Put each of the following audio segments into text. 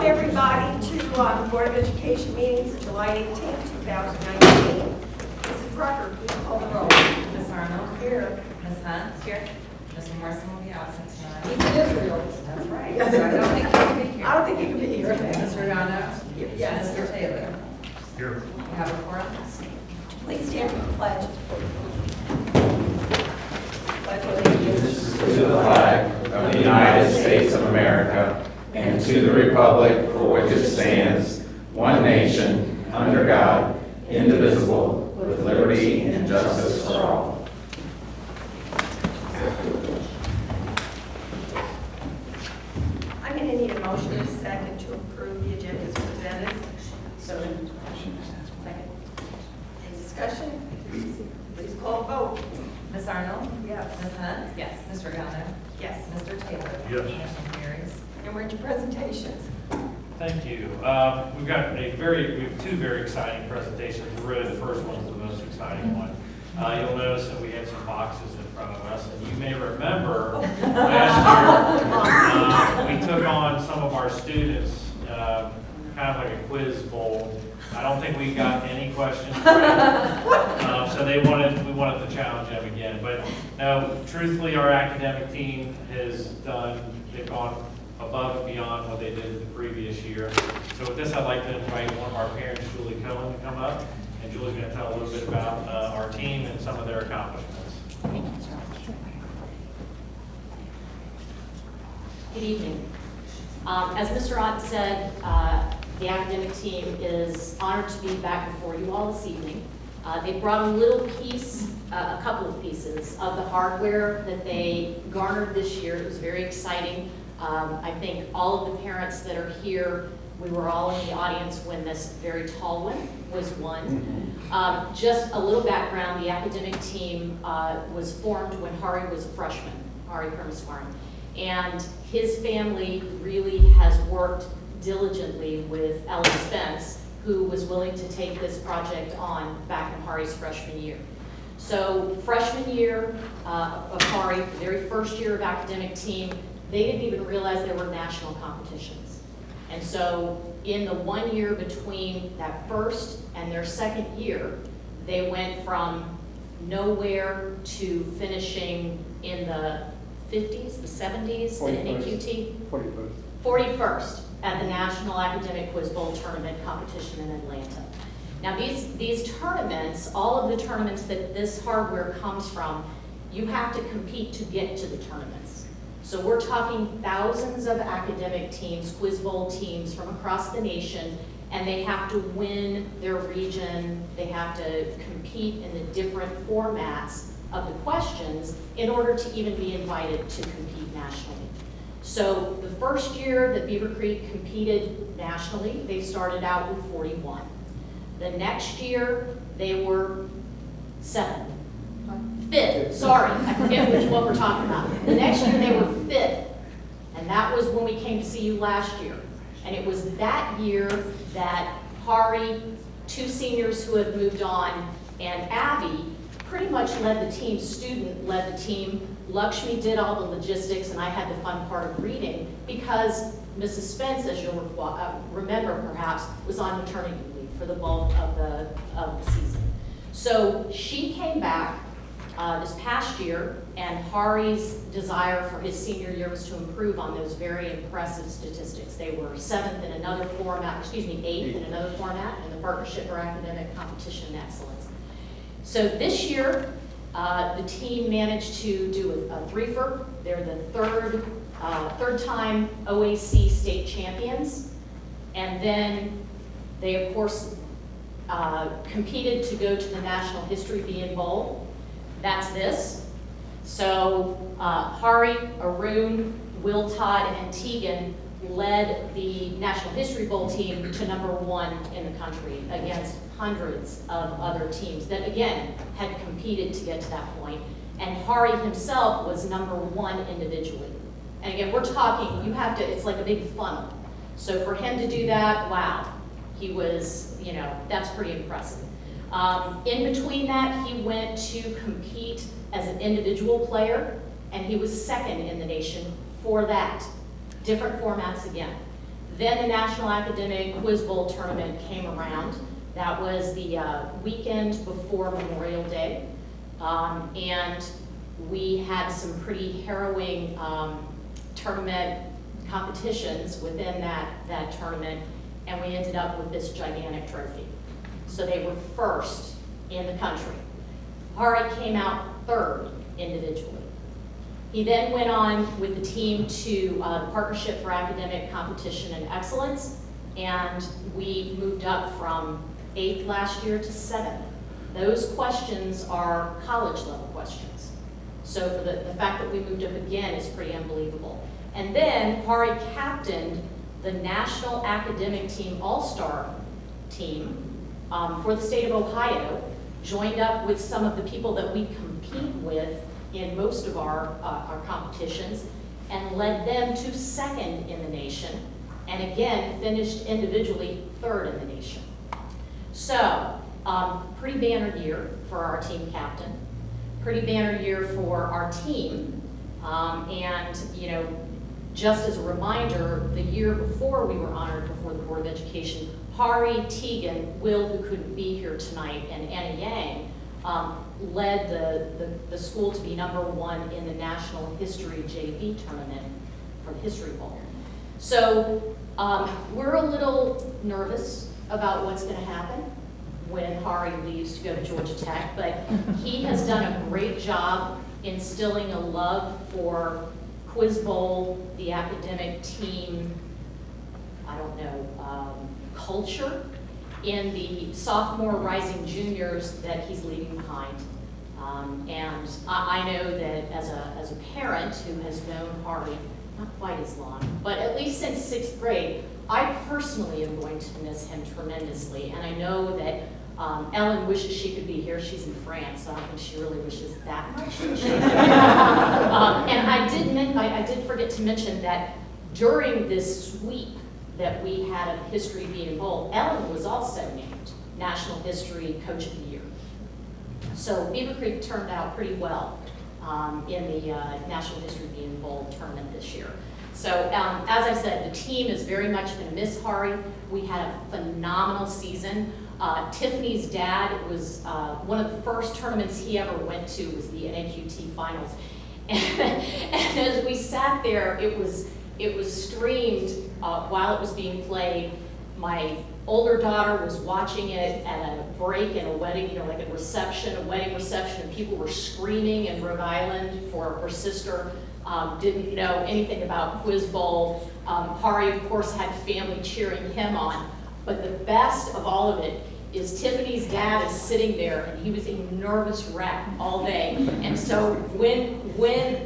Welcome everybody to the Board of Education meeting for July 18, 2019. Mrs. Rucker, please call the roll. Ms. Arnold? Here. Ms. Hunt? Here. Mr. Morrison will be absent tonight. He's in Israel. That's right. So I don't think he can be here. I don't think he can be here. Ms. Regano? Yes. Mr. Taylor? Here. We have a quorum. Please stand for the pledge. Pledge allegiance To the flag of the United States of America and to the republic for which it stands, one nation, under God, indivisible, with liberty and justice for all. I'm going to need a motion in a second to approve the agenda as presented. So, second. Any discussion? Please call the vote. Ms. Arnold? Yes. Ms. Hunt? Yes. Ms. Regano? Yes. Mr. Taylor? Yes. Motion carries. And we're into presentations. Thank you. We have two very exciting presentations. Really, the first one is the most exciting one. You'll notice that we have some boxes in front of us, and you may remember last year we took on some of our students, kind of like a quiz bowl. I don't think we got any questions right. So we wanted to challenge them again. But no, truthfully, our academic team they've gone above and beyond what they did the previous year. So with this, I'd like to invite one of our parents, Julie Cohen, to come up. And Julie's going to tell a little bit about our team and some of their accomplishments. Good evening. As Mr. Ott said, the academic team is honored to be back before you all this evening. They brought a little piece, a couple of pieces of the hardware that they garnered this year. It was very exciting. I think all of the parents that are here, we were all in the audience when this very tall one was won. Just a little background, the academic team was formed when Hari was a freshman, Hari Permaswaran. And his family really has worked diligently with Ellen Spence, who was willing to take this project on back in Hari's freshman year. So freshman year of Hari, the very first year of academic team, they didn't even realize there were national competitions. And so in the 1 year between that first and their second year, they went from nowhere to finishing in the 50s, the 70s, at NAQT? 41st at the National Academic Quiz Bowl Tournament competition in Atlanta. Now these tournaments, all of the tournaments that this hardware comes from, you have to compete to get to the tournaments. So we're talking thousands of academic teams, Quiz Bowl teams from across the nation, and they have to win their region. They have to compete in the different formats of the questions in order to even be invited to compete nationally. So the first year that Beaver Creek competed nationally, they started out with 41. The next year, they were 5th, sorry, I forget which one we're talking about. The next year they were 5th, and that was when we came to see you last year. And it was that year that Hari, 2 seniors who had moved on, and Abby pretty much led the team, student led the team. Lakshmi did all the logistics, and I had the fun part of reading because Mrs. Spence, as you'll remember perhaps, was on maternity leave for the bulk of the season. So she came back this past year, and Hari's desire for his senior year was to improve on those very impressive statistics. They were 7th in another format, 8th in another format in the Partnership for Academic Competition and Excellence. So this year, the team managed to do a threefer. They're the third time OAC state champions. And then they, of course, competed to go to the National History Bean Bowl. That's this. So Hari, Arun, Will Todd, and Tegan led the National History Bowl team to #1 in the country against hundreds of other teams that, again, had competed to get to that point. And Hari himself was #1 individually. And again, we're talking, you have to, it's like a big funnel. So for him to do that, wow, he was, that's pretty impressive. In between that, he went to compete as an individual player, and he was 2nd in the nation for that. Different formats again. Then the National Academic Quiz Bowl Tournament came around. That was the weekend before Memorial Day. And we had some pretty harrowing tournament competitions within that tournament, and we ended up with this gigantic trophy. So they were first in the country. Hari came out third individually. He then went on with the team to the Partnership for Academic Competition and Excellence, and we moved up from 8th last year to 7th. Those questions are college level questions. So for the fact that we moved up again is pretty unbelievable. And then Hari captained the National Academic Team All-Star team for the state of Ohio, joined up with some of the people that we compete with in most of our competitions, and led them to 2nd in the nation, and again, finished individually 3rd in the nation. So, pretty banner year for our team captain, pretty banner year for our team, and you know, just as a reminder, the year before we were honored before the Board of Education, Hari, Tegan, Will, who couldn't be here tonight, and Anna Yang led the school to be #1 in the National History JV tournament for the History Bowl. So we're a little nervous about what's going to happen when Hari leaves to go to Georgia Tech, but he has done a great job instilling a love for Quiz Bowl, the academic team, I don't know, culture in the sophomore rising juniors that he's leaving behind. And I know that as a parent who has known Hari, not quite as long, but at least since 6th grade, I personally am going to miss him tremendously. And I know that Ellen wishes she could be here. She's in France, so I don't think she really wishes that much. And I did forget to mention that during this sweep that we had of History Being Bowl, Ellen was also named National History Coach of the Year. So Beaver Creek turned out pretty well in the National History Being Bowl tournament this year. So as I said, the team is very much going to miss Hari. We had a phenomenal season. Tiffany's dad, it was one of the first tournaments he ever went to was the NAQT finals. And as we sat there, it was streamed while it was being played. My older daughter was watching it at a break in a wedding, you know, like a wedding reception, and people were screaming in Rhode Island for her sister. Didn't know anything about Quiz Bowl. Hari, of course, had family cheering him on. But the best of all of it is Tiffany's dad is sitting there, and he was a nervous wreck all day. And so when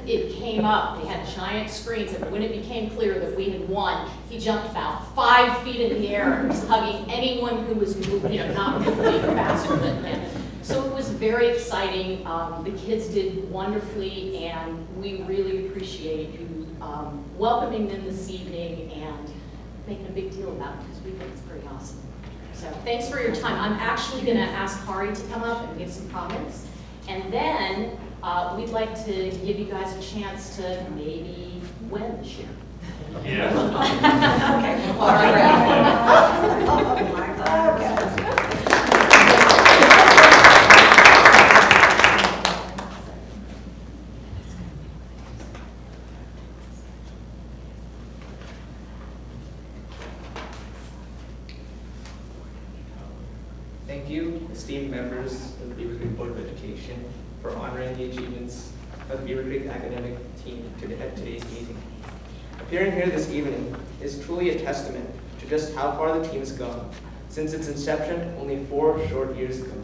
it came up, they had giant screens, and when it became clear that we had won, he jumped about 5 feet in the air and was hugging anyone who was moving, you know, not moving faster than him. So it was very exciting. The kids did wonderfully, and we really appreciate you welcoming them this evening and making a big deal about it, because we think it's pretty awesome. So thanks for your time. I'm actually going to ask Hari to come up and give some comments. And then we'd like to give you guys a chance to maybe win this year. Yeah. Okay. All right. Oh, my God. Okay. Thank you, esteemed members of the Beaver Creek Board of Education, for honoring the achievements of the Beaver Creek academic team at today's meeting. Appearing here this evening is truly a testament to just how far the team has gone since its inception only 4 short years ago.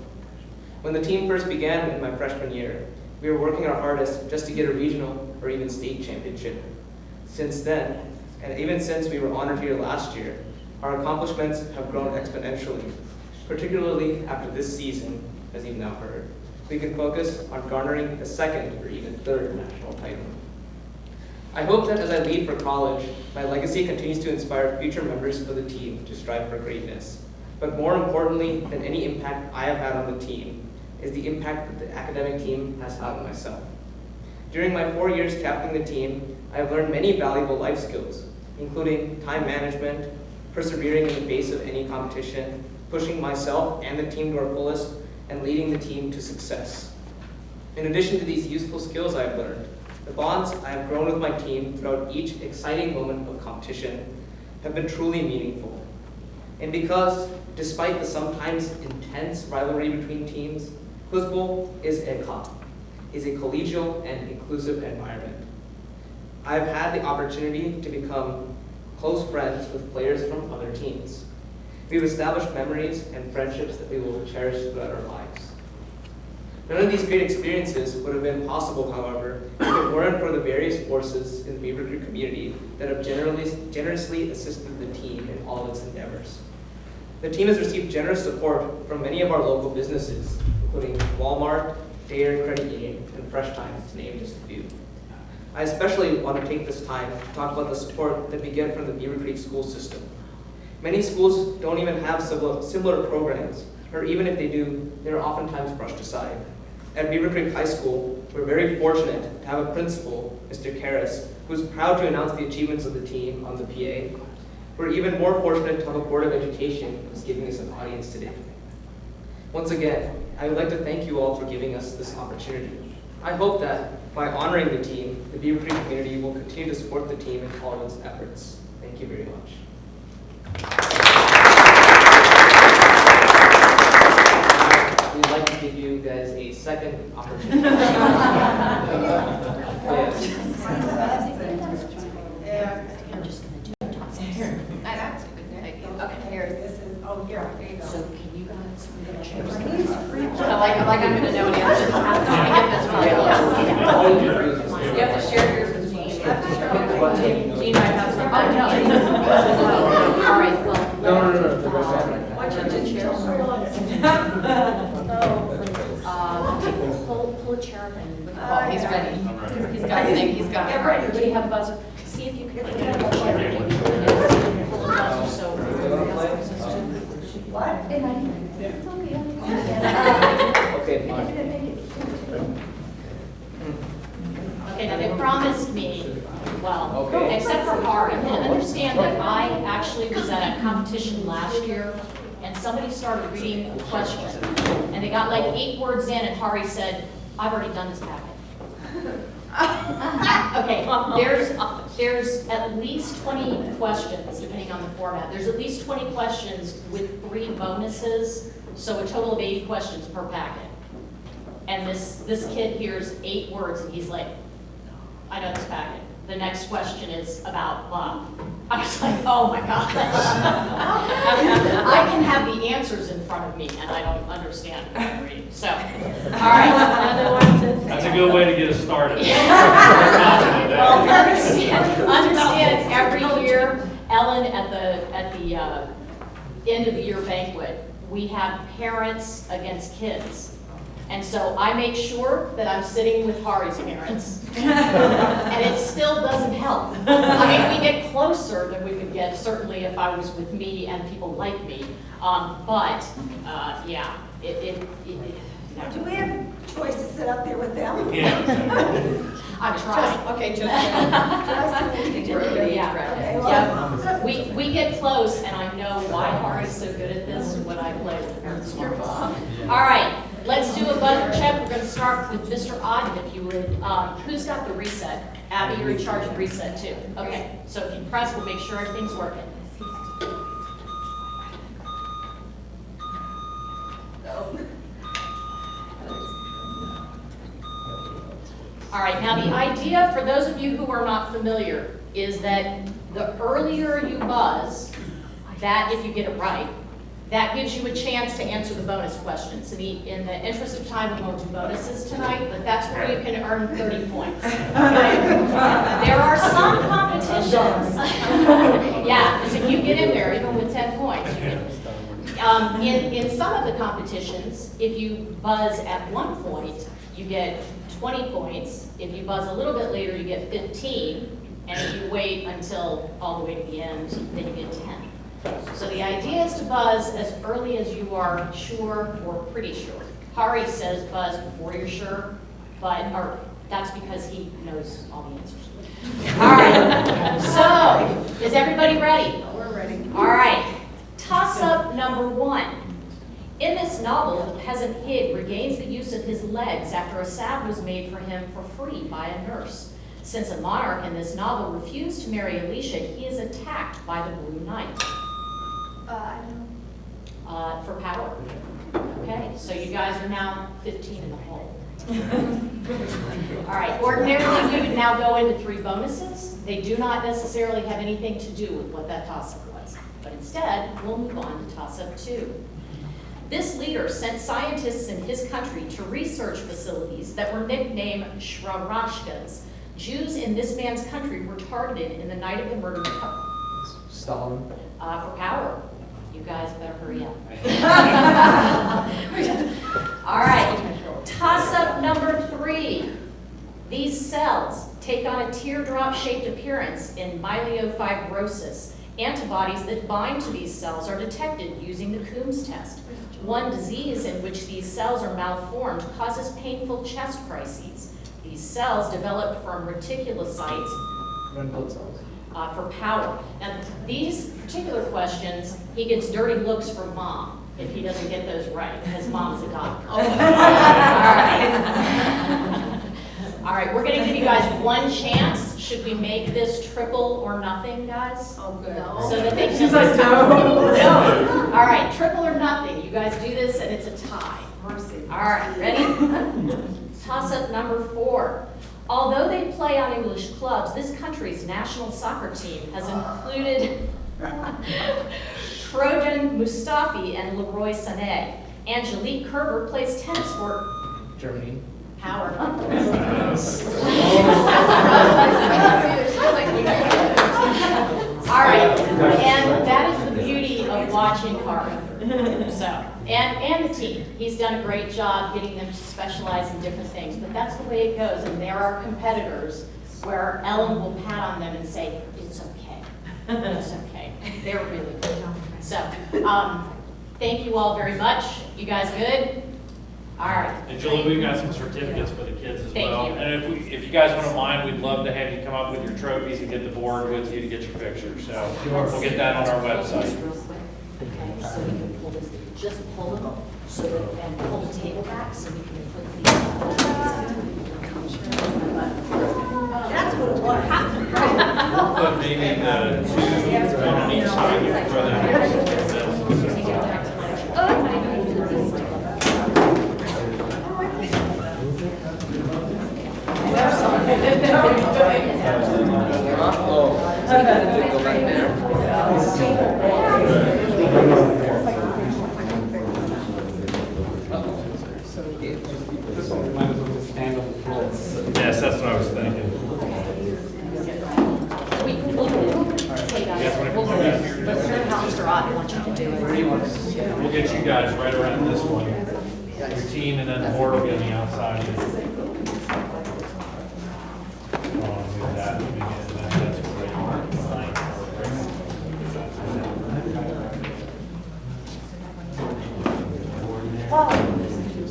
When the team first began in my freshman year, we were working our hardest just to get a regional or even state championship. Since then, and even since we were honored here last year, our accomplishments have grown exponentially. Particularly after this season, as you've now heard, we can focus on garnering the 2nd or even 3rd national title. I hope that as I leave for college, my legacy continues to inspire future members of the team to strive for greatness. But more importantly than any impact I have had on the team is the impact that the academic team has had on myself. During my 4 years captaining the team, I have learned many valuable life skills, including time management, persevering in the face of any competition, pushing myself and the team to our fullest, and leading the team to success. In addition to these useful skills I've learned, the bonds I have grown with my team throughout each exciting moment of competition have been truly meaningful. And because, despite the sometimes intense rivalry between teams, Quiz Bowl is a collegial and inclusive environment. I have had the opportunity to become close friends with players from other teams. We've established memories and friendships that we will cherish throughout our lives. None of these great experiences would have been possible, however, if it weren't for the various forces in the Beaver Creek community that have generously assisted the team in all of its endeavors. The team has received generous support from many of our local businesses, including Walmart, Dare Credit Union, and Fresh Time, to name just a few. I especially want to take this time to talk about the support that we get from the Beaver Creek school system. Many schools don't even have similar programs, or even if they do, they're oftentimes brushed aside. At Beaver Creek High School, we're very fortunate to have a principal, Mr. Karras, who's proud to announce the achievements of the team on the PA. We're even more fortunate to have a Board of Education who's giving us an audience today. Once again, I would like to thank you all for giving us this opportunity. I hope that by honoring the team, the Beaver Creek community will continue to support the team in all of its efforts. Thank you very much. We'd like to give you guys a second opportunity. That's a good idea. Okay, here, this is, here you go. So can you guys move the chairs? Like I'm gonna know an answer. I get this one. You have to share yours with Jean. Jean might have some. Oh, no. All right, well. No. Watch out, the chairs. Pull a chair up and. Oh, He's yeah. ready. He's got a thing, he's got. Get ready. Everybody have a buzzer. See if you can pull a chair. Pull the buzzer, so. What? Okay. Okay, now they promised me, well, Okay. except for Hari, and understand that I actually was at a competition last year, and somebody started reading a question, and they got like 8 words in, and Hari said, I've already done this packet. Okay, there's at least 20 questions, depending on the format. There's at least 20 questions with 3 bonuses, so a total of 80 questions per packet. And this kid hears 8 words, and he's like, I know this packet. The next question is about blah. I was like, oh my gosh. I can have the answers in front of me, and I don't understand what I'm reading. So, all right. That's a good way to get us started. Well, understand it's every year, Ellen, at the end of the year banquet, we have parents against kids. And so I make sure that I'm sitting with Hari's parents. And it still doesn't help. I mean, we get closer than we would get, certainly if I was with me and people like me. Yeah, no. Do we have choice to sit up there with them? Yeah. I'm trying. Okay, just. Yeah. Yeah. We get close, and I know why Hari's so good at this when I play with her. All right, let's do a buzzer check. We're going to start with Mr. Oden, if you would. Who's got the reset? Abby, you're in charge of reset too. Okay, so if you press, we'll make sure everything's working. All right, now the idea, for those of you who are not familiar, is that the earlier you buzz, that if you get it right, that gives you a chance to answer the bonus questions. In the interest of time, we won't do bonuses tonight, but that's where you can earn 30 points. Okay? There are some competitions. Yeah, because if you get in there, even with 10 points, you can. In some of the competitions, if you buzz at 1 point, you get 20 points. If you buzz a little bit later, you get 15. And if you wait until all the way to the end, then you get 10. So the idea is to buzz as early as you are sure or pretty sure. Hari says buzz before you're sure, but that's because he knows all the answers. All right, So, is everybody ready? We're ready. All right, toss-up number 1. In this novel, the peasant Hig regains the use of his legs after a salve was made for him for free by a nurse. Since a monarch in this novel refused to marry Alicia, he is attacked by the Blue Knight. I know. For power. Okay, so you guys are now 15 in the hole. All right, ordinarily we would now go into 3 bonuses. They do not necessarily have anything to do with what that toss-up was. But instead, we'll move on to toss-up 2. This leader sent scientists in his country to research facilities that were nicknamed Shrarashkas. Jews in this man's country were targeted in the night of the murder Stalin. for power. You guys better hurry up. All right, toss-up number 3. These cells take on a teardrop-shaped appearance in myelofibrosis. Antibodies that bind to these cells are detected using the Coombs test. One disease in which these cells are malformed causes painful chest crises. These cells develop from reticulocytes Red blood cells. for power. Now, these particular questions, he gets dirty looks from mom if he doesn't get those right, because mom's a doctor. All right. All right, we're gonna give you guys 1 chance. Should we make this triple or nothing, guys? Oh, good. So that they can. She's like, no. No. All right, triple or nothing. You guys do this and it's a tie. Mercy. All right, ready? Toss-up number 4. Although they play on English clubs, this country's national soccer team has included Trojan Mustafi and Leroy Sané. Angelique Kerber plays tennis for Germany. power. All right, and that is the beauty of watching Carter. So, and the team. He's done a great job getting them to specialize in different things, but that's the way it goes. And there are competitors where Ellen will pat on them and say, it's okay. It's okay. They're really good. So, thank you all very much. You guys good? All right. And Julie, we've got some certificates for the kids as Thank well. you. And if you guys wouldn't mind, we'd love to have you come up with your trophies and get the board with you to get your picture. So we'll get that on our website. Okay, so we can pull this, just pull them, so that, and pull the table back, so we can put the. That's what happened. We'll put maybe the 2 on each side here for This one might as well just stand on the floor. Yes, that's what I was thinking. Hey guys, let's turn to Mr. Ott, I want you to do it. We'll get you guys right around this one. Your team, and then the board will be on the outside.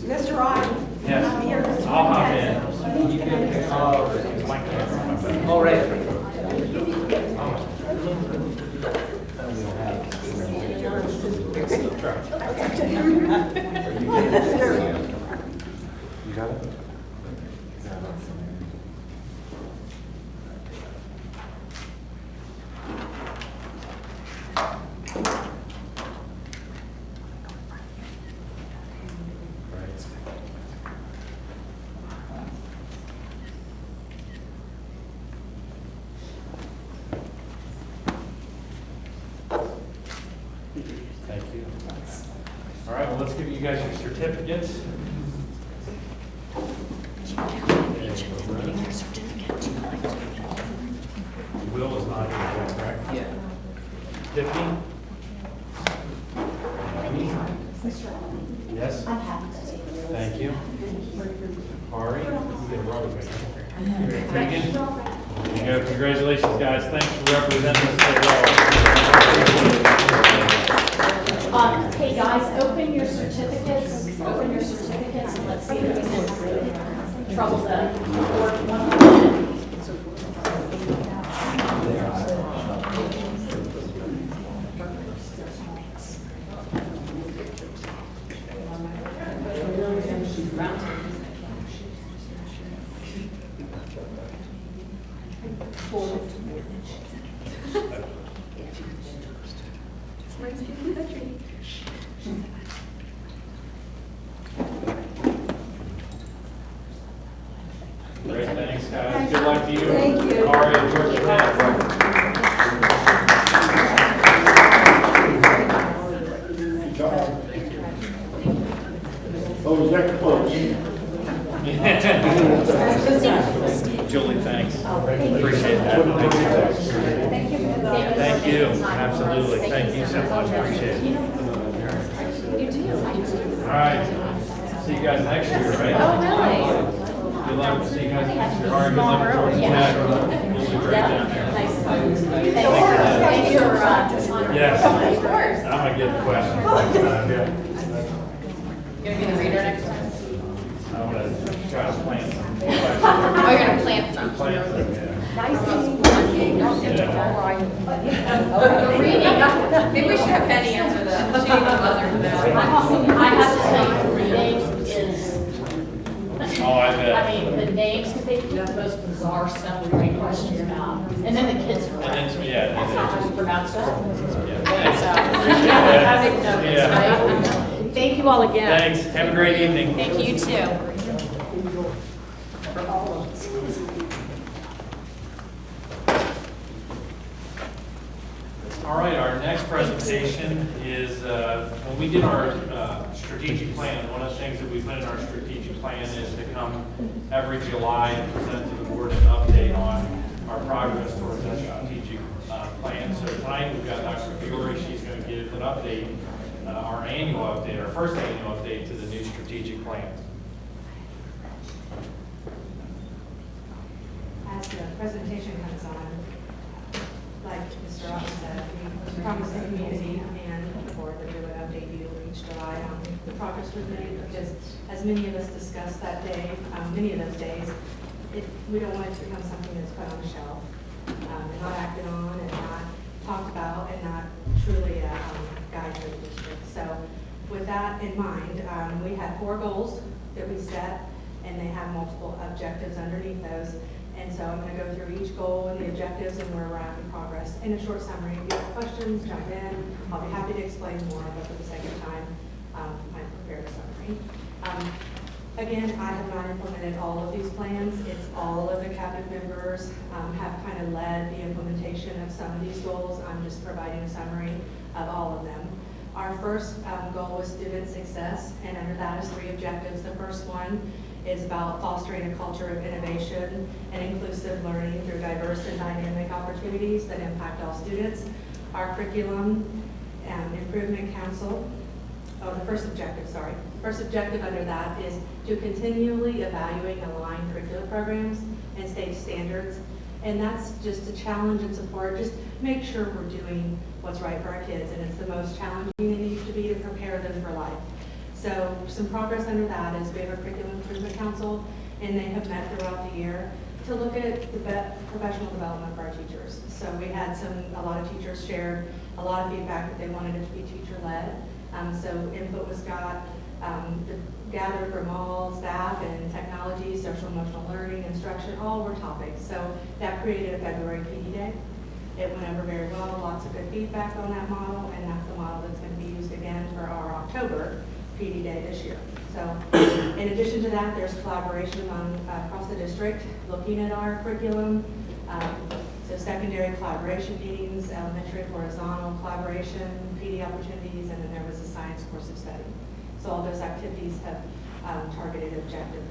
Mr. Ryan. Yes, I'm here. I'll hop in. My camera. All right. You got it? Thank you. All right, well, let's give you guys your certificates. Will is not here, correct? Yeah. Tiffany? Yes? I'm happy to take it. Thank you. Ari? You did a rubber band. Megan? There you go. Congratulations, guys. Thanks for representing us so well. Hey guys, open your certificates, and let's see if we can trouble the board one more minute. Great, thanks, guys. Good luck to you. Thank you. Ari, Georgia Tech. Oh, is that close? Julie, thanks. Appreciate that. Thank you. Absolutely. Thank you so much. Appreciate it. All right. See you guys next year, right? Oh, really? Good luck. See you guys next year. All right, good luck at Georgia Tech. You'll do great down there. Thank you for honoring. Yes. Of course. I'm gonna get the questions next time. You're gonna be the reader next time? I'm gonna try to plan some questions. Oh, you're gonna plant some. Plant them, yeah. Maybe we should have Penny answer the, she needs a buzzer for that. I have to tell you, reading is, Oh, I bet. I mean, the names, because they do the most bizarre stuff to write questions about. And then the kids are And then, like, yeah. it's not just pronounced stuff. Yeah, I thanks. make notes, Yeah. right? Thank you all again. Thanks. Have a great evening. Thank you, you too. All right, our next presentation is, when we did our strategic plan, one of the things that we put in our strategic plan is to come every July and present to the board an update on our progress towards that strategic plan. So tonight, we've got Dr. Fiore. She's going to give an update, our annual update, our first annual update to the new strategic plan. As the presentation comes on, like Mr. Robbins said, we promised the community and the board that we would update you each July on the progress we've made, because as many of us discussed that day, many of those days, we don't want it to become something that's put on the shelf, and not acted on, and not talked about, and not truly a guide for the district. So with that in mind, we had 4 goals that we set, and they have multiple objectives underneath those. And so I'm going to go through each goal and the objectives and where we're at in progress. In a short summary, if you have questions, jump in. I'll be happy to explain more, but for the sake of time, I prepared a summary. Again, I have not implemented all of these plans. It's all of the cabinet members have kind of led the implementation of some of these goals. I'm just providing a summary of all of them. Our first goal was student success, and under that is 3 objectives. The first one is about fostering a culture of innovation and inclusive learning through diverse and dynamic opportunities that impact all students. Our curriculum improvement council, the first objective under that is to continually evaluate and align curricular programs and state standards. And that's just to challenge and support, just make sure we're doing what's right for our kids, and it's the most challenging it needs to be to prepare them for life. So some progress under that is we have a curriculum improvement council, and they have met throughout the year to look at the professional development for our teachers. So we had a lot of teachers shared a lot of feedback that they wanted it to be teacher-led. So input was gathered from all staff and technology, social emotional learning, instruction, all were topics. So that created a February PD Day. It went over very well, lots of good feedback on that model, and that's the model that's going to be used again for our October PD Day this year. So in addition to that, there's collaboration across the district, looking at our curriculum. So secondary collaboration meetings, elementary horizontal collaboration, PD opportunities, and then there was a science course of study. So all those activities have targeted objective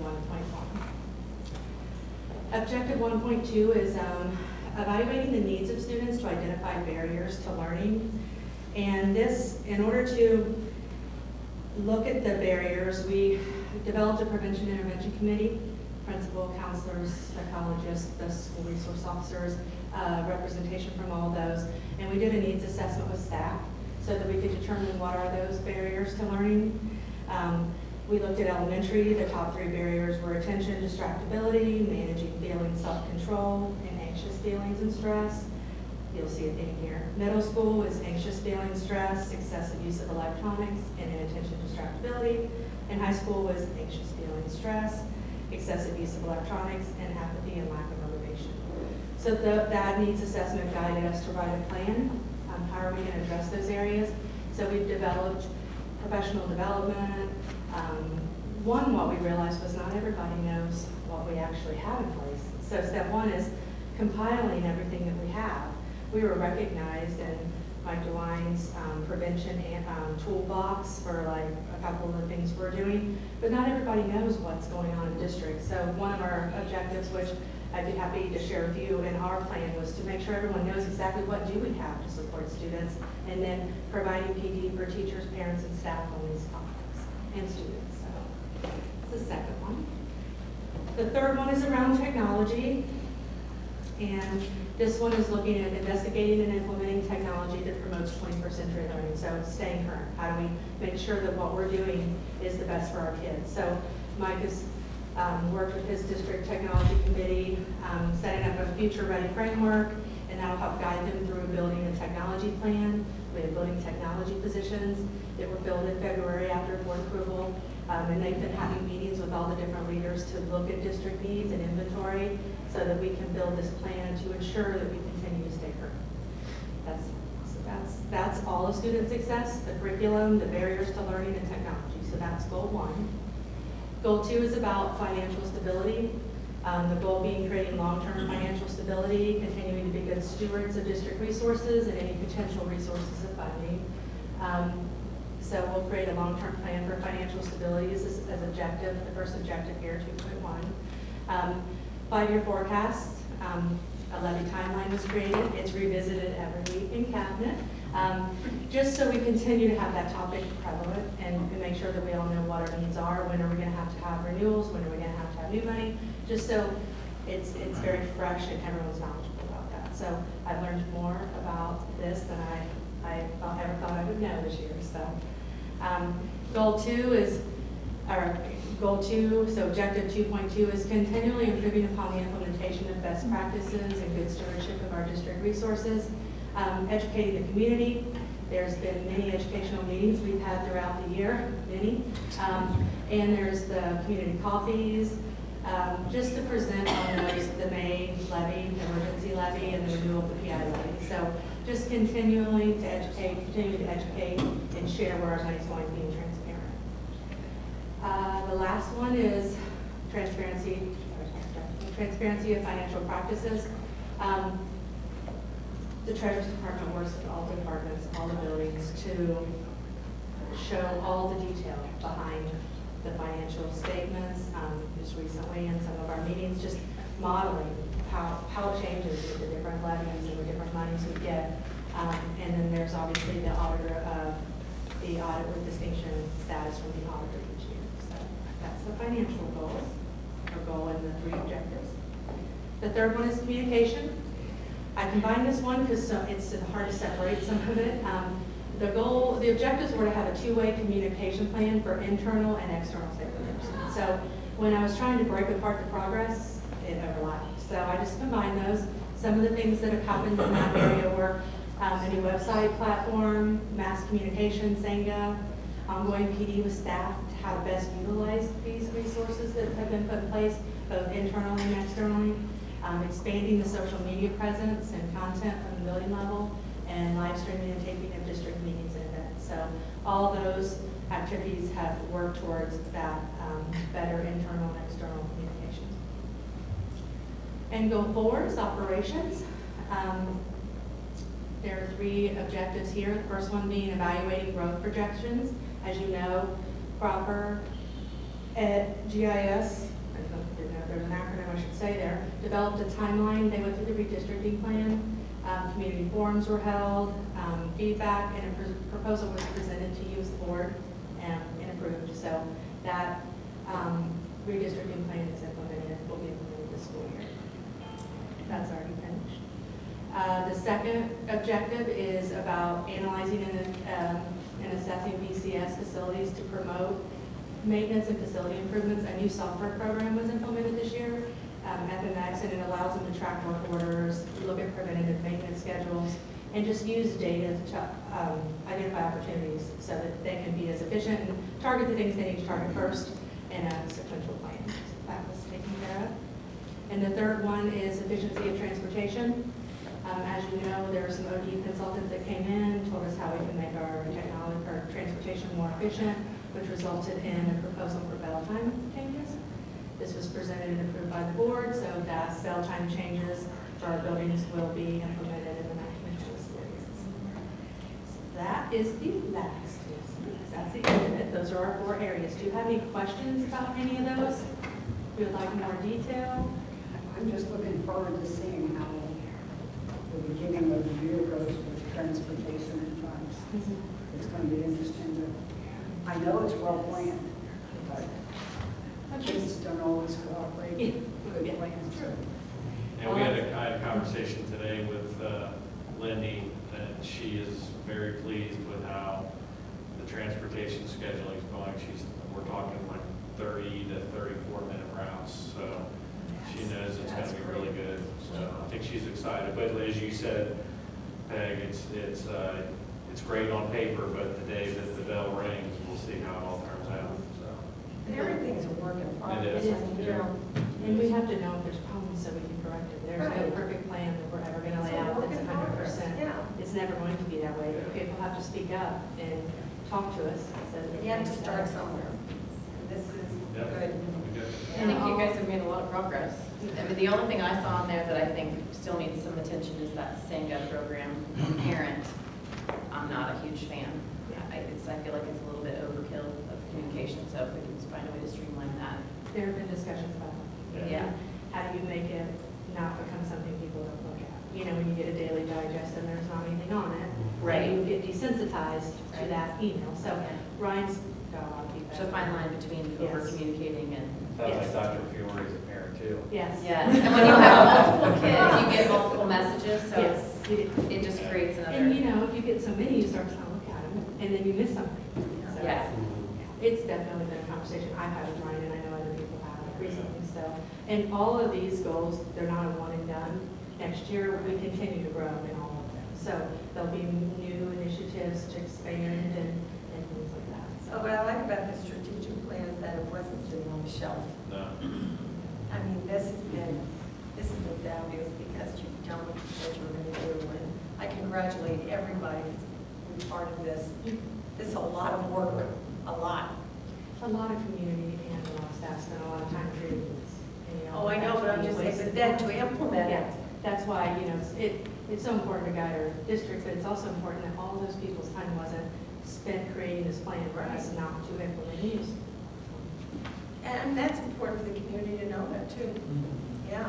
1.1. Objective 1.2 is evaluating the needs of students to identify barriers to learning. And this, in order to look at the barriers, we developed a prevention intervention committee, principal, counselors, psychologists, the school resource officers, representation from all those. And we did a needs assessment with staff so that we could determine what are those barriers to learning. We looked at elementary. The top 3 barriers were attention, distractibility, managing feelings, self-control, and anxious feelings and stress. You'll see it in here. Middle school was anxious feelings, stress, excessive use of electronics, and inattention, distractibility. And high school was anxious feelings, stress, excessive use of electronics, and apathy and lack of motivation. So that needs assessment guided us to write a plan. How are we going to address those areas? So we've developed professional development. What we realized was not everybody knows what we actually have in place. So step one is compiling everything that we have. We were recognized in Mike DeWine's prevention and toolbox for like a couple of the things we're doing, but not everybody knows what's going on in the district. So one of our objectives, which I'd be happy to share with you, in our plan was to make sure everyone knows exactly what do we have to support students, and then providing PD for teachers, parents, and staff on these topics, and students. So that's the second one. The third one is around technology, and this one is looking at investigating and implementing technology that promotes 21st century learning. So it's staying current. How do we make sure that what we're doing is the best for our kids? So Mike has worked with his district technology committee, setting up a future-ready framework, and that'll help guide them through building a technology plan. We have building technology positions that were filled in February after board approval, and they've been having meetings with all the different leaders to look at district needs and inventory so that we can build this plan to ensure that we continue to stay current. That's all of student success, the curriculum, the barriers to learning, and technology. So that's goal one. Goal two is about financial stability. The goal being creating long-term financial stability, continuing to be good stewards of district resources and any potential resources of funding. So we'll create a long-term plan for financial stability as objective, the first objective here, 2.1. 5-year forecast, a levy timeline was created. It's revisited every week in cabinet, just so we continue to have that topic prevalent and make sure that we all know what our needs are. When are we going to have renewals? When are we going to have new money? Just so it's very fresh and everyone's knowledgeable about that. So I've learned more about this than I ever thought I would know this year. So goal two, so objective 2.2 is continually improving upon the implementation of best practices and good stewardship of our district resources. Educating the community. There's been many educational meetings we've had throughout the year, many. And there's the community coffees, just to present on those, the May levy, the emergency levy, and the renewal of the PI levy. So just continuing to educate and share where our money's going, being transparent. The last one is transparency of financial practices. The Treasurer's Department works with all departments, all the buildings, to show all the detail behind the financial statements. Just recently in some of our meetings, just modeling how it changes with the different levies and the different monies we get. And then there's obviously the auditor of the audit with distinction status from the auditor each year. So that's the financial goals, or goal in the 3 objectives. The third one is communication. I combined this one because it's hard to separate some of it. The objectives were to have a 2-way communication plan for internal and external stakeholders. So when I was trying to break apart the progress, it overlapped. So I just combined those. Some of the things that have happened in that area were a new website platform, mass communication, Senga, ongoing PD with staff, how to best utilize these resources that have been put in place, both internally and externally. Expanding the social media presence and content from the building level, and live streaming and taping of district meetings and events. So all those activities have worked towards that better internal and external communication. And goal 4 is operations. There are 3 objectives here. The first one being evaluating growth projections. As you know, proper GIS, there's an acronym I should say there, developed a timeline. They went through the redistricting plan. Community forums were held, feedback, and a proposal was presented to you as the board and approved. So that redistricting plan is implemented, will be implemented this school year. That's already finished. The second objective is about analyzing and assessing BCS facilities to promote maintenance and facility improvements. A new software program was implemented this year, FMX, and it allows them to track work orders, look at preventative maintenance schedules, and just use data to identify opportunities so that they can be as efficient and target the things they need to target first in a sequential plan. So that was taken care of. And the third one is efficiency of transportation. As you know, there are some OD consultants that came in, told us how we can make our technology more efficient, which resulted in a proposal for bell time changes. This was presented and approved by the board, so that bell time changes for our buildings will be implemented in the National Series. That is the last. That's the end of it. Those are our 4 areas. Do you have any questions about any of those? If you would like more detail? I'm just looking forward to seeing how the beginning of the year goes with transportation and funds. It's going to be interesting to, I know it's well planned, but kids don't always cooperate with good plans. And we had a conversation today with Lindy, and she is very pleased with how the transportation scheduling is going. We're talking like 30 to 34 minute routes, so she knows it's going to be really good. So I think she's excited. But as you said, Peg, it's great on paper, but the day that the bell rings, we'll see how it all turns out. So. And everything's a work in progress. It is. You know, And we have to know if there's problems so we can correct it. There's no Right. perfect plan that we're ever going to It's lay a out work that's in progress, 100%. yeah. It's never going to be that way. People have to speak up and talk to us. So that You have to things start better. somewhere. And this is Yep. good. Good. I think you guys have made a lot of progress. I mean, the only thing I saw in there that I think still needs some attention is that Senga program, parent. I'm not a huge fan. I feel like it's a little bit overkill of communication, so if we can find a way to streamline that. There have been discussions about that. Yeah. How do you make it not become something people don't look at? You know, when you get a daily digest and there's not anything on it. Right. You get desensitized to Right. that email. So Yeah. Ryan's got a lot of feedback. So a fine line between Yes. over communicating and. Sounds Yes. like Dr. Fiore is a parent too. Yes. Yeah, and when you have multiple kids, you get multiple messages, so Yes. it just creates And another. you know, you get so many, you start to look at them and then you miss something. So Yeah. It's definitely been a conversation I've had with Ryan and I know other people have recently. So, and all of these goals, they're not a one and done. Next year, we continue to grow in all of them. So there'll be new initiatives to expand and things like that. So what I like about the strategic plan is that it wasn't sitting on the shelf. No. I mean, this has been fabulous because you've done what you said you were going to do. And I congratulate everybody who's been part of this. This is a lot of work, a lot. A lot of community and a lot of staff spend a lot of time creating this. And, you Oh, I know, but I'm just saying, but then to implement Yeah, it. that's why, you know, it's so important to guide our district, but it's also important that all those people's time wasn't spent creating this plan for us not to implement it. And that's important for the community to know that too. Yeah.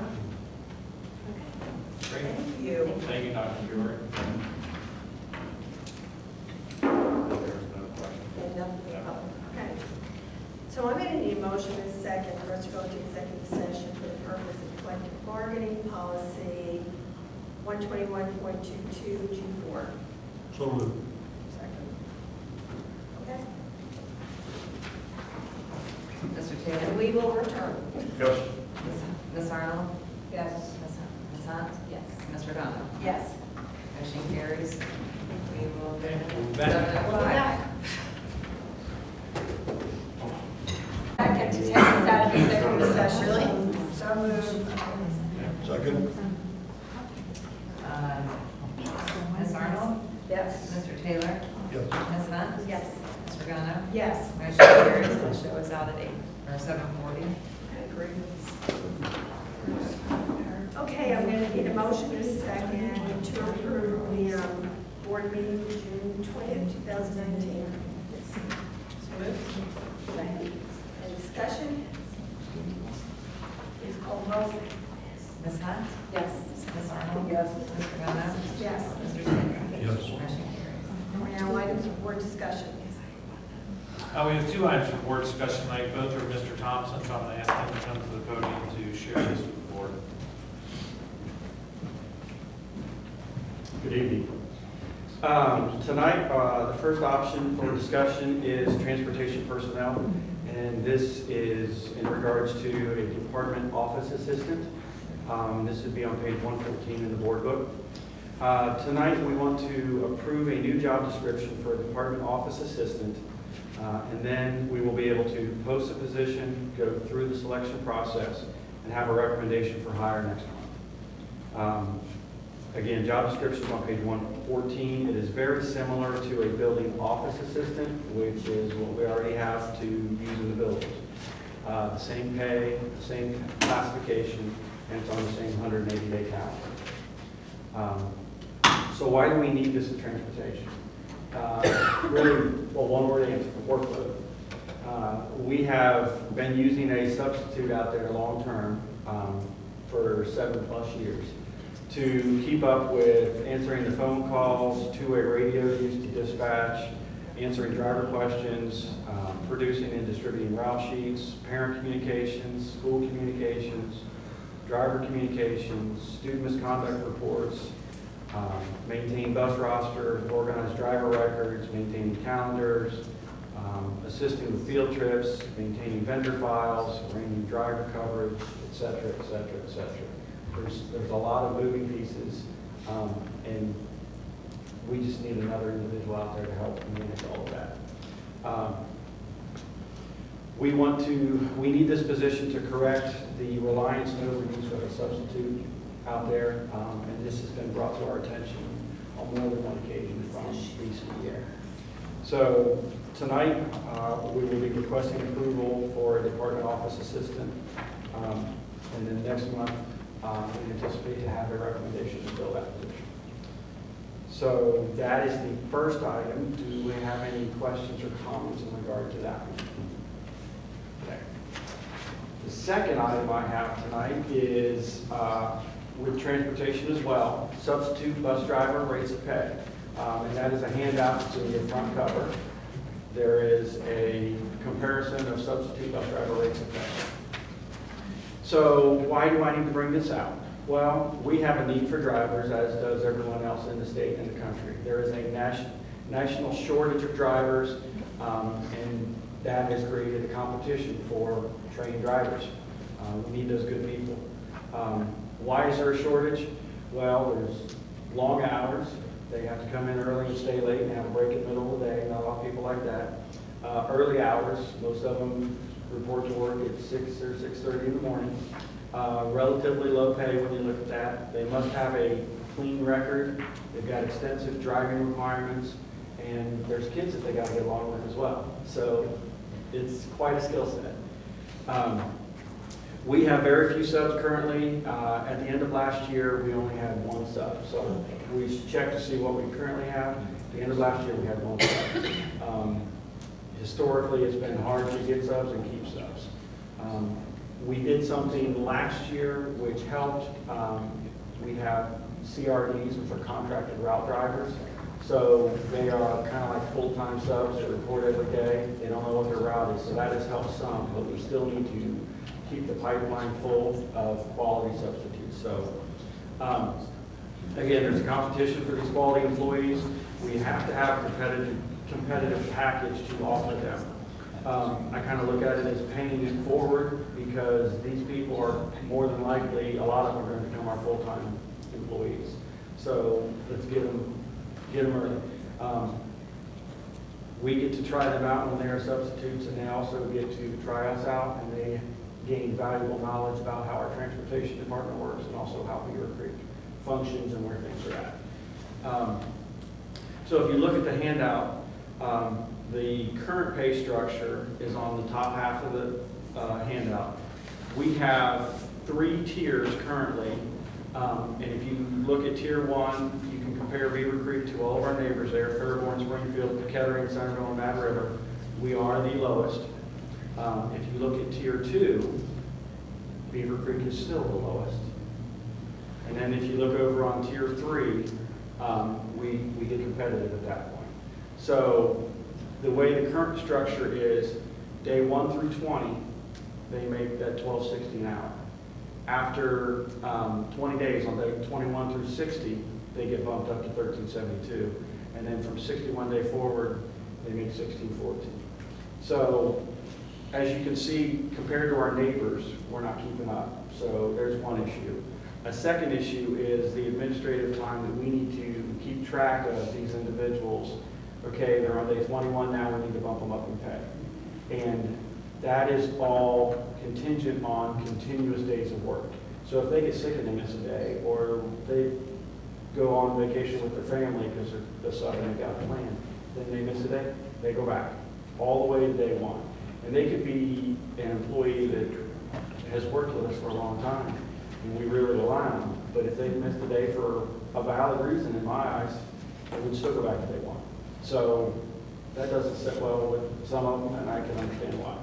Great. Thank you. Thank you, Dr. Fiore. There was no question. And nothing to come. Okay. So I'm going to need a motion in a second for us to go into executive session for the purpose of collective bargaining policy 121.22 G4. So moved. Second. Okay. Mr. Taylor? And we will return. Yes. Ms. Arnold? Yes. Ms. Hunt? Yes. Ms. Regano? Yes. Motion carries. We will go We'll be to back. 7:05. I get to take us out of executive session. Really? So moved. Second. Ms. Arnold? Yes. Mr. Taylor? Yes. Ms. Hunt? Yes. Ms. Regano? Yes. Motion carries. We'll show us out at 7:40. Okay, I'm going to need a motion in a second to approve the board meeting June 20th, 2019. So moved. Second. Any discussion? Please call the roll. Ms. Hunt? Yes. Ms. Arnold? Yes. Ms. Regano? Yes. Mr. Taylor? Yes. Motion carries. Now, items of board discussion. We have 2 items for board discussion tonight. Both are Mr. Thompson, so I'm going to ask him to come to the podium to share this with the board. Good evening. Tonight, the first option for discussion is transportation personnel, and this is in regards to a department office assistant. This would be on page 114 in the board book. Tonight, we want to approve a new job description for a department office assistant, and then we will be able to post a position, go through the selection process, and have a recommendation for hire next month. Again, job description is on page 114. It is very similar to a building office assistant, which is what we already have to use in the buildings. The same pay, the same classification, and it's on the same 180-day calendar. So why do we need this in transportation? Really, well, one word answer, workload. We have been using a substitute out there long-term for 7+ years to keep up with answering the phone calls, two-way radio used to dispatch, answering driver questions, producing and distributing route sheets, parent communications, school communications, driver communications, student misconduct reports, maintain bus roster, organize driver records, maintaining calendars, assisting with field trips, maintaining vendor files, arranging driver coverage, et cetera, et cetera, et cetera. There's a lot of moving pieces, and we just need another individual out there to help manage all of that. We need this position to correct the reliance and overuse of a substitute out there, and this has been brought to our attention on more than one occasion from BCEA. So tonight, we will be requesting approval for a department office assistant, and then next month, we anticipate to have a recommendation to fill that position. So that is the first item. Do we have any questions or comments in regard to that? Okay. The second item I have tonight is with transportation as well, substitute bus driver rates of pay. And that is a handout to the front cover. There is a comparison of substitute bus driver rates of pay. So why do I need to bring this out? Well, we have a need for drivers, as does everyone else in the state and the country. There is a national shortage of drivers, and that has created a competition for trained drivers. We need those good people. Why is there a shortage? Well, there's long hours. They have to come in early and stay late and have a break in the middle of the day. Not all people like that. Early hours, most of them report to work at 6 or 6:30 in the morning. Relatively low pay when you look at that. They must have a clean record. They've got extensive driving requirements, and there's kids that they got to get along with as well. So it's quite a skill set. We have very few subs currently. At the end of last year, we only had one sub. So we checked to see what we currently have. At the end of last year, we had one sub. Historically, it's been hard to get subs and keep subs. We did something last year which helped. We have CRDs, which are contracted route drivers. So they are kind of like full-time subs that report every day. They don't know what their route is, so that has helped some, but we still need to keep the pipeline full of quality substitutes. So again, there's a competition for these quality employees. We have to have a competitive package to offer them. I kind of look at it as paying it forward, because these people are more than likely, a lot of them are going to become our full-time employees. So let's get them early. We get to try them out when they are substitutes, and they also get to try us out, and they gain valuable knowledge about how our transportation department works, and also how Beaver Creek functions and where things are at. So if you look at the handout, the current pay structure is on the top half of the handout. We have 3 tiers currently, and if you look at tier 1, you can compare Beaver Creek to all of our neighbors there, Fairborn, Springfield, Kettering, Centerville, and Mad River. We are the lowest. If you look at tier 2, Beaver Creek is still the lowest. And then if you look over on tier 3, we get competitive at that point. So the way the current structure is, day 1 through 20, they make that $12.60 an hour. After 20 days, on day 21 through 60, they get bumped up to $13.72. And then from 61 day forward, they make $16.14. So as you can see, compared to our neighbors, we're not keeping up. So there's one issue. A second issue is the administrative time that we need to keep track of these individuals. Okay, they're on day 21 now, we need to bump them up in pay. And that is all contingent on continuous days of work. So if they get sick and they miss a day, or they go on vacation with their family because the sub and they got planned, then they miss a day, they go back, all the way to day one. And they could be an employee that has worked with us for a long time, and we really rely on them. But if they missed a day for a valid reason, in my eyes, they would still go back to day one. So that doesn't sit well with some of them, and I can understand why.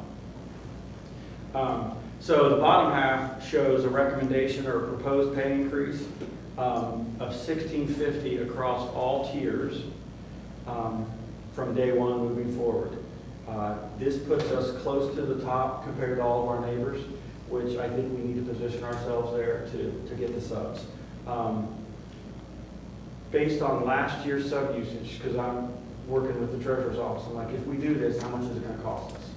So the bottom half shows a recommendation or a proposed pay increase of $16.50 across all tiers from day one moving forward. This puts us close to the top compared to all of our neighbors, which I think we need to position ourselves there to get the subs. Based on last year's sub usage, because I'm working with the treasurer's office, I'm like, if we do this, how much is it going to cost us?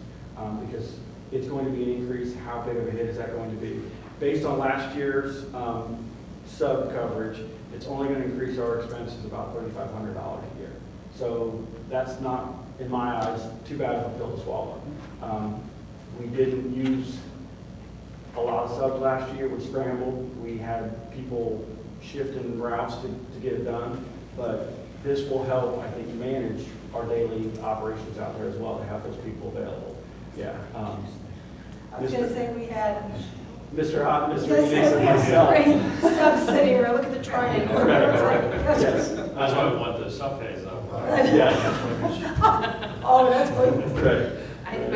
Because it's going to be an increase. How big of a hit is that going to be? Based on last year's sub coverage, it's only going to increase our expenses about $3,500 a year. So that's not, in my eyes, too bad of a pill to swallow. We didn't use a lot of subs last year. We scrambled. We had people shifting routes to get it done. But this will help, I think, manage our daily operations out there as well, to have those people available. Yeah. I was going to say we had Mr. Hott, Mr. Yes, Enix, and myself. three subs sitting here, look at the triangle. Yes. That's why we want the sub pays though. Yeah. Oh, that's good. Right.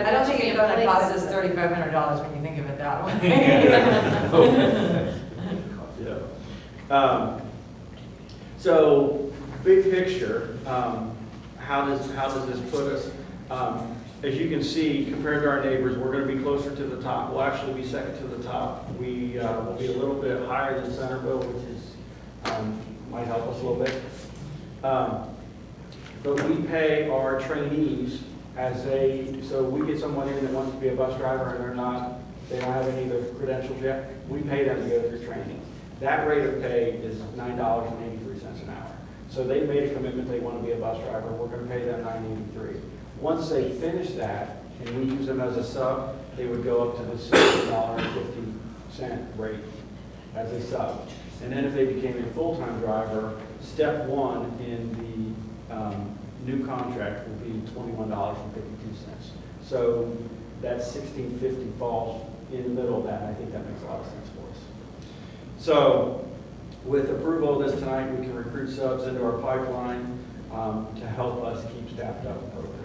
I don't think it's gonna cost us $3,500 when you think of it that way. Yeah. So, big picture, how does this put us? As you can see, compared to our neighbors, we're going to be closer to the top. We'll actually be second to the top. We will be a little bit higher than Centerville, which is might help us a little bit. But we pay our trainees so we get someone in that wants to be a bus driver and they don't have any of the credentials yet. We pay them to go through training. That rate of pay is $9.83 an hour. So they've made a commitment they want to be a bus driver. We're going to pay them $9.83. Once they finish that, and we use them as a sub, they would go up to the $16.50 rate as a sub. And then if they became a full-time driver, step one in the new contract would be $21.52. So that $16.50 falls in the middle of that, and I think that makes a lot of sense for us. So with approval of this tonight, we can recruit subs into our pipeline to help us keep staffed up appropriately.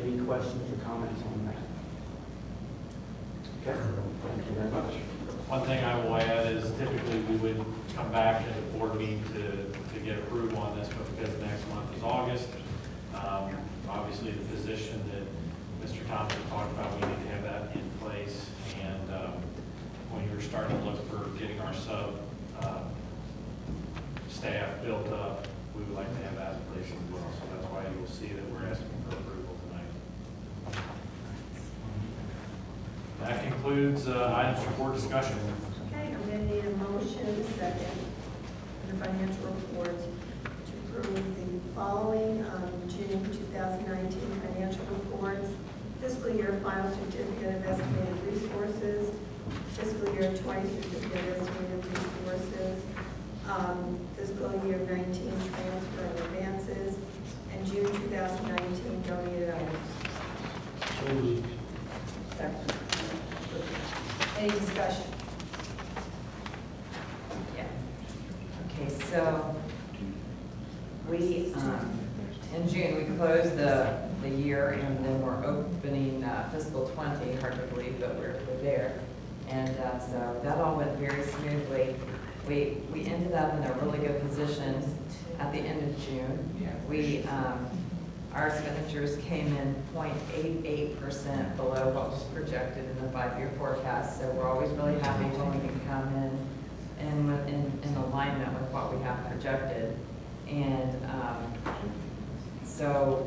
Any questions or comments on that? Okay, thank you very much. One thing I will add is typically we would come back at the board meeting to get approval on this, but because next month is August, obviously the position that Mr. Thompson talked about, we need to have that in place. And when you're starting to look for getting our sub staff built up, we would like to have that in place as well. So that's why you will see that we're asking for approval tonight. That concludes items for board discussion. Okay, I'm going to need a motion second for the financial reports to approve the following June 2019 financial reports, fiscal year final certificate of estimated resources, fiscal year 20 certificate of estimated resources, fiscal year 19 transfer and advances, and June 2019 donated items. So moved. Second. Any discussion? Yeah. Okay, so we, in June, we closed the year and then we're opening fiscal 20, hard to believe, but we're there. And so that all went very smoothly. We ended up in a really good position at the end of June. Our expenditures came in 0.88% below what was projected in the 5-year forecast. So we're always really happy when we can come in alignment with what we have projected. And so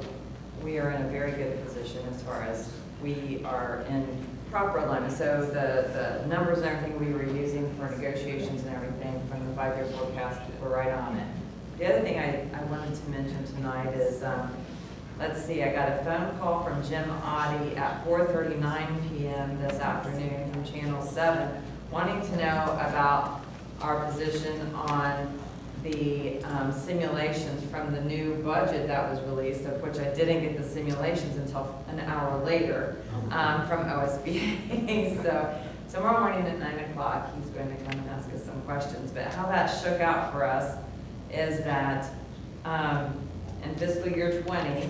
we are in a very good position as far as we are in proper alignment. So the numbers and everything we were using for negotiations and everything from the 5-year forecast were right on it. The other thing I wanted to mention tonight is, let's see, I got a phone call from Jim Oddie at 4:39 p.m. this afternoon from Channel 7, wanting to know about our position on the simulations from the new budget that was released, of which I didn't get the simulations until an hour later from OSBA. So tomorrow morning at 9 o'clock, he's going to come and ask us some questions. But how that shook out for us is that in fiscal year 20,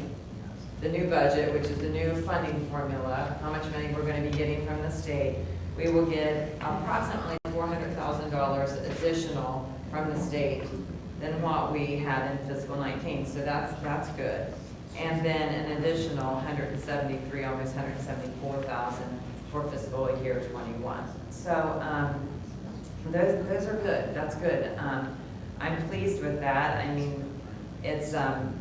the new budget, which is the new funding formula, how much money we're going to be getting from the state, we will get approximately $400,000 additional from the state than what we had in fiscal 19. So that's good. And then an additional 173, almost 174,000 for fiscal year 21. So those are good. That's good. I'm pleased with that. I mean, it's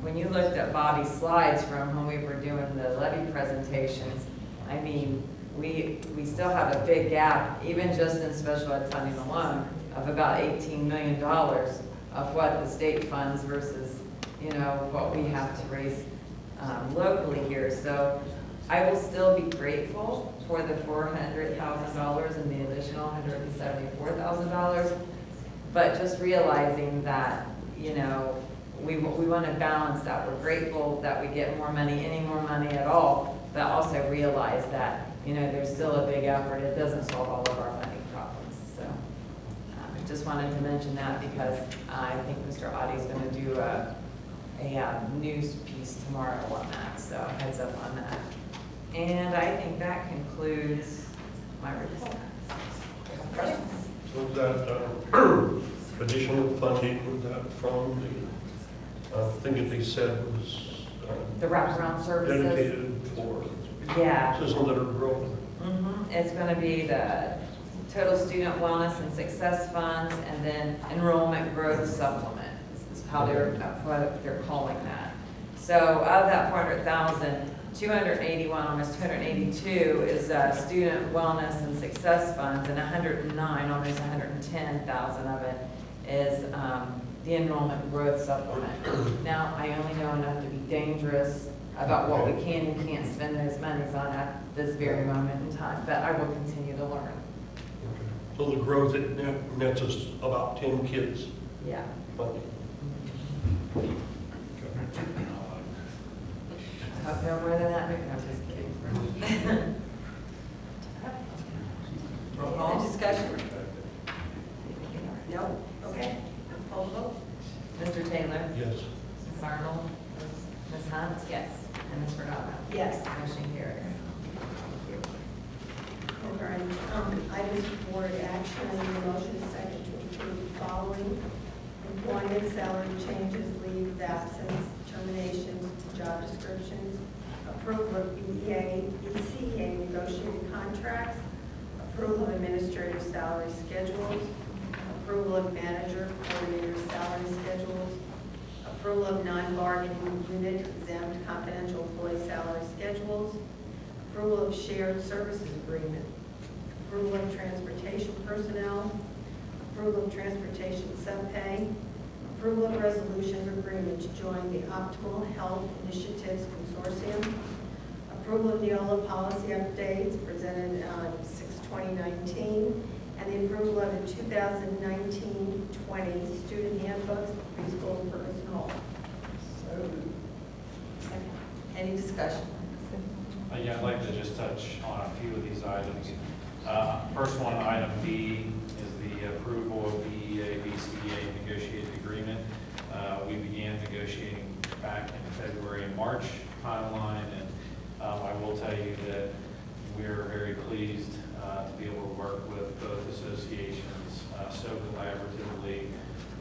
when you looked at Bobby's slides from when we were doing the levy presentations, I mean, we still have a big gap, even just in special ed funding alone, of about $18 million of what the state funds versus, you know, what we have to raise locally here. So I will still be grateful for the $400,000 and the additional $174,000, but just realizing that, you know, we want to balance that. We're grateful that we get more money, any more money at all, but also realize that, you know, there's still a big effort. It doesn't solve all of our funding problems. So just wanted to mention that because I think Mr. Audie's going to do a news piece tomorrow on that. So heads up on that. And I think that concludes my report. Questions? So that additional funding, was that from the thing that they said was The wraparound services. dedicated for Yeah. systems that are growing? It's going to be the total student wellness and success funds, and then enrollment growth supplement. This is how what they're calling that. So of that 400,000, 281, almost 282 is student wellness and success funds, and 109, almost 110,000 of it is the enrollment growth supplement. Now, I only know enough to be dangerous about what we can and can't spend those monies on at this very moment in time, but I will continue to learn. So the growth, it nets us about 10 kids Yeah. funding. I hope no more than that, maybe I'm just kidding. Roll Any call. discussion? No? Okay. Call the vote. Mr. Taylor? Yes. Ms. Arnold? Ms. Hunt? Yes. And Ms. Redondo? Yes. Motion carries. All right, items for board action, I need a motion second to approve the following: employment, salary changes, leave of absence, terminations, job descriptions, approval of ECA negotiated contracts, approval of administrative salary schedules, approval of manager coordinator salary schedules, approval of non-bargaining unit exempt confidential employee salary schedules, approval of shared services agreement, approval of transportation personnel, approval of transportation subpay, approval of resolution of agreement to join the Optimal Health Initiatives Consortium, approval of Neola policy updates presented on 6/2019, and the approval of the 2019-20 student handbooks for preschool and first home. Any discussion? Yeah, I'd like to just touch on a few of these items. First one, item B, is the approval of the EEA-BCEA negotiated agreement. We began negotiating back in February and March timeline, and I will tell you that we're very pleased to be able to work with both associations so collaboratively.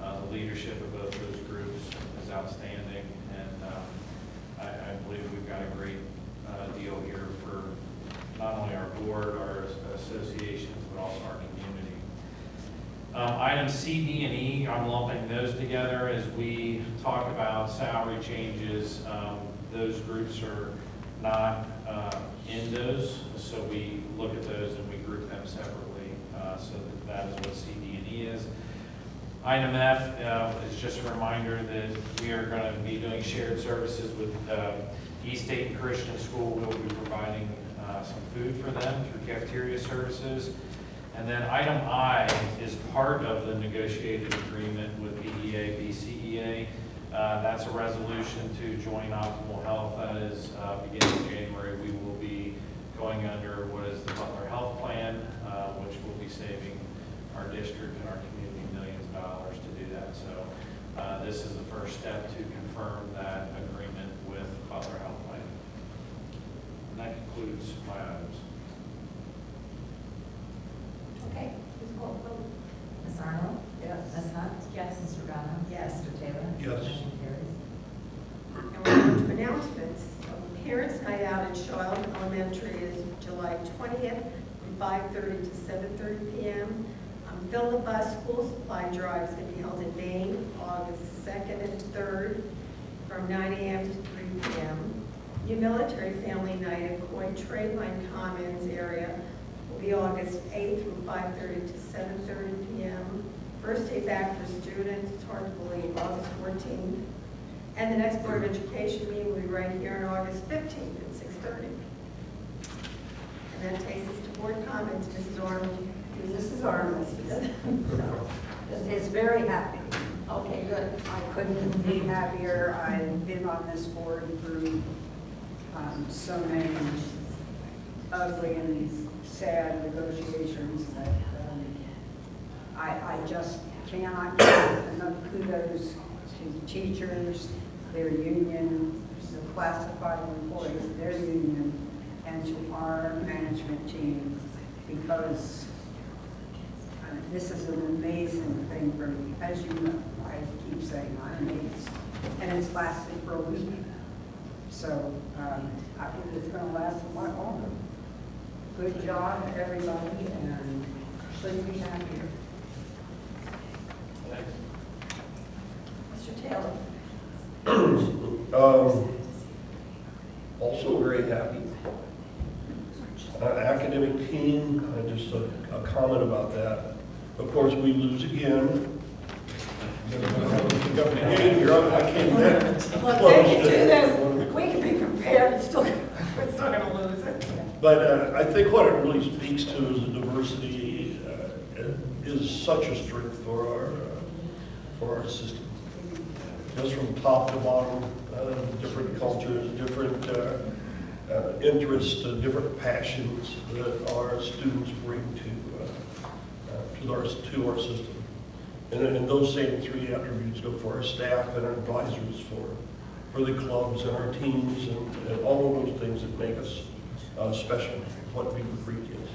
The leadership of both those groups is outstanding, and I believe we've got a great deal here for not only our board, our associations, but also our community. Items C, D, and E, I'm lumping those together as we talk about salary changes. Those groups are not in those, so we look at those and we group them separately. So that is what C, D, and E is. Item F is just a reminder that we are going to be doing shared services with East Dayton Christian School. We'll be providing some food for them through cafeteria services. And then item I is part of the negotiated agreement with BEA, BCEA. That's a resolution to join Optimal Health. That is, beginning in January, we will be going under what is the Butler Health Plan, which will be saving our district and our community millions of dollars to do that. So this is the first step to confirm that agreement with Butler Health Plan. And that concludes my items. Okay, please call the vote. Ms. Arnold? Yes. Ms. Hunt? Yes. Mr. Brown? Yes. Mr. Taylor? Yes. Motion carries. And we're going to announcements. Parents' Night Out at Charlotte Elementary is July 20th from 5:30 to 7:30 p.m. Fill the Bus School Supply Drive is going to be held in Maine, August 2nd and 3rd from 9 a.m. to 3 p.m. New Military Family Night at Coy Trade Line Commons area will be August 8th from 5:30 to 7:30 p.m. First day back for students, it's hard to believe, August 14th. And the next Board of Education meeting will be right here on August 15th at 6:30. And that takes us to board comments, Mrs. Arnold. Mrs. Arnold is very happy. Okay, good. I couldn't be happier. I've been on this board through so many ugly and sad negotiations that I just cannot give enough kudos to teachers, their union, the classified employees, their union, and to our management team, because this is an amazing thing for me. As you know, I keep saying I'm amazed, and it's lasted for a week. So I think it's going to last a lot longer. Good job, everybody, and couldn't be happier. Thanks. Mr. Taylor. Also very happy. Academic team, just a comment about that. Of course, we lose again. I came that Look, close they can do to- this. We can be prepared. We're still going to lose it. But I think what it really speaks to is the diversity is such a strength for our system. Just from top to bottom, different cultures, different interests, different passions that our students bring to our system. And those same three attributes go for our staff and our advisors, for the clubs and our teams and all of those things that make us special, what we recruit is.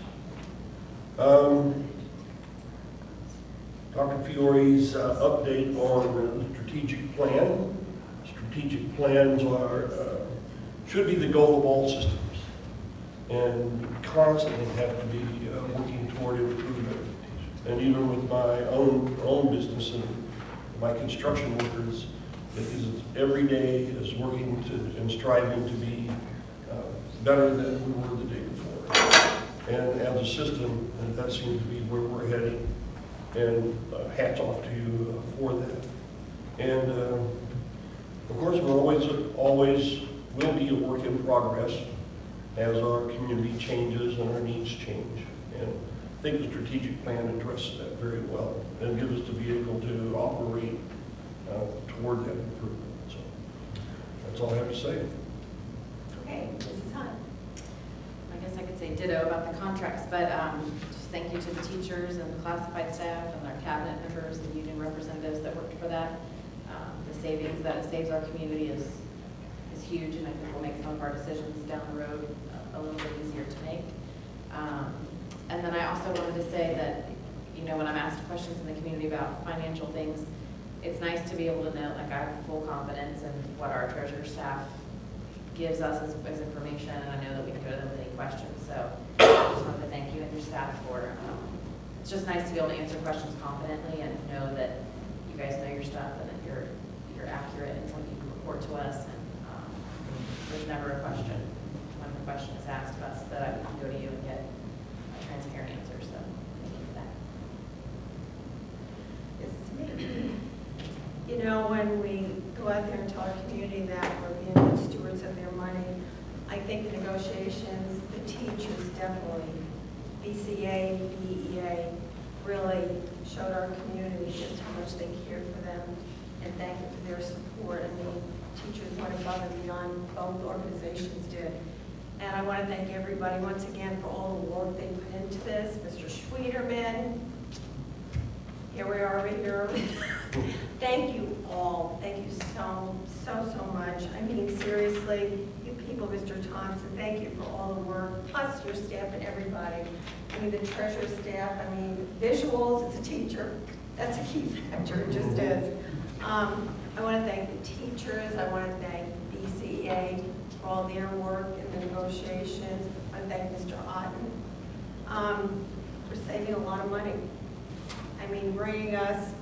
Dr. Fiore's update on the strategic plan. Strategic plans should be the goal of all systems, and constantly have to be working toward improvement. And even with my own business and my construction workers, it is every day is working to and striving to be better than we were the day before. And as a system, and that seems to be where we're heading. And hats off to you for that. And of course, we're always will be a work in progress as our community changes and our needs change. And I think the strategic plan addresses that very well and gives us the vehicle to operate toward that improvement. So that's all I have to say. Okay, Mrs. Hunt. I guess I could say ditto about the contracts, but just thank you to the teachers and the classified staff and our cabinet members and union representatives that worked for that. The savings that it saves our community is huge, and I think will make some of our decisions down the road a little bit easier to make. And then I also wanted to say that, you know, when I'm asked questions in the community about financial things, it's nice to be able to know, like, I have full confidence in what our treasurer staff gives us as information, and I know that we can go to them with any questions. So I just wanted to thank you and your staff for, it's just nice to be able to answer questions confidently and know that you guys know your stuff and that you're accurate in what you report to us. And there's never a question when the question is asked of us that I can go to you and get a transparent answer. So thank you for that. This is me. You know, when we go out there and tell our community that we're being good stewards of their money, I think the negotiations, the teachers definitely BCA, BEA really showed our community just how much they cared for them, and thank you for their support. I mean, teachers went above and beyond, both organizations did. And I want to thank everybody once again for all the work they put into this. Mr. Schwederman, here we are right here. Thank you all. Thank you so much. I mean, seriously, you people, Mr. Thompson, thank you for all the work, plus your staff and everybody. I mean, the treasurer staff, I mean, visuals as a teacher, that's a key factor, it just is. I want to thank the teachers. I want to thank BCA for all their work in the negotiations. I want to thank Mr. Otten for saving a lot of money. I mean, bringing us,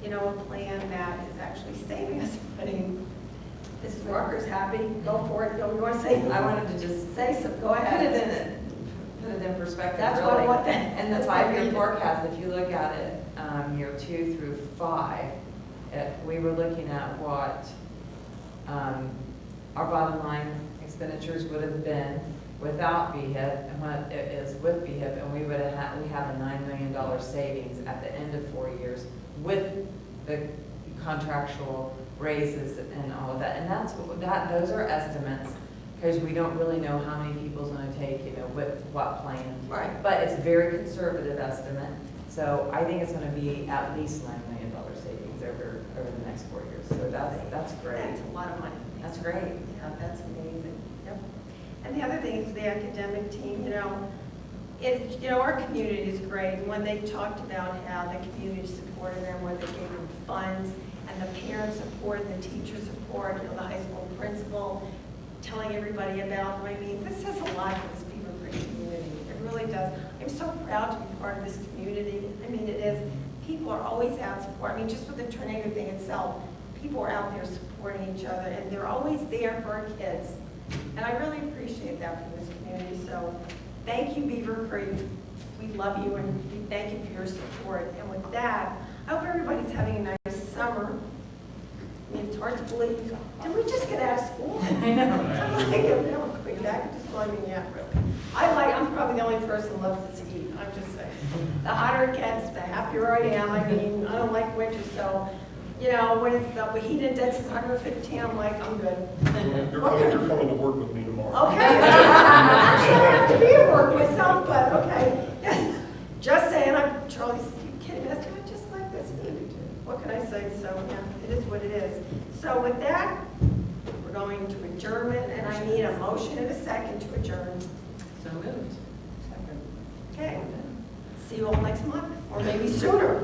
you know, a plan that is actually saving us money. Mrs. Walker's happy. Go for it. Don't you want to say? I wanted to just Say so. Go ahead. put it in perspective, That's what I really. want that. And the That's why I five-year read it. forecast, if you look at it, year 2 through 5, we were looking at what our bottom line expenditures would have been without BHIP and what it is with BHIP, and we have a $9 million savings at the end of 4 years with the contractual raises and all of that. And those are estimates, because we don't really know how many people's going to take, you know, with what plan. Right. But it's a very conservative estimate, so I think it's going to be at least $9 million savings over the next 4 years. So that's great. That's a lot of money. That's great. Yeah, that's amazing. Yep. And the other thing is the academic team, you know, our community is great. And when they talked about how the community supported them, where they gave them funds, and the parent support, and the teacher support, you know, the high school principal, telling everybody about them. I mean, this says a lot for this Beaver Creek community. It really does. I'm so proud to be part of this community. I mean, it is. People are always out supporting. I mean, just with the tornado thing itself, people are out there supporting each other, and they're always there for our kids. And I really appreciate that from this community. So thank you, Beaver Creek. We love you, and we thank you for your support. And with that, I hope everybody's having a nice summer. I mean, it's hard to believe. Did we just get out of school? I know. I'm like, that was quick. That just I mean, yeah, really. I'm probably the only person who loves to eat. I'm just saying. The hotter it gets, the happier I am. I mean, I don't like winter, so, you know, when it's the heat index is 115, I'm like, I'm good. You're coming to work with me tomorrow. Okay. Actually, I don't have to be at work myself, but okay. Just saying, Charlie's kidding me. I'm just like this. What can I say? So, yeah, it is what it is. So with that, we're going to adjournment, and I need a motion and a second to adjourn. So moved. Okay. See you all next month, or maybe sooner.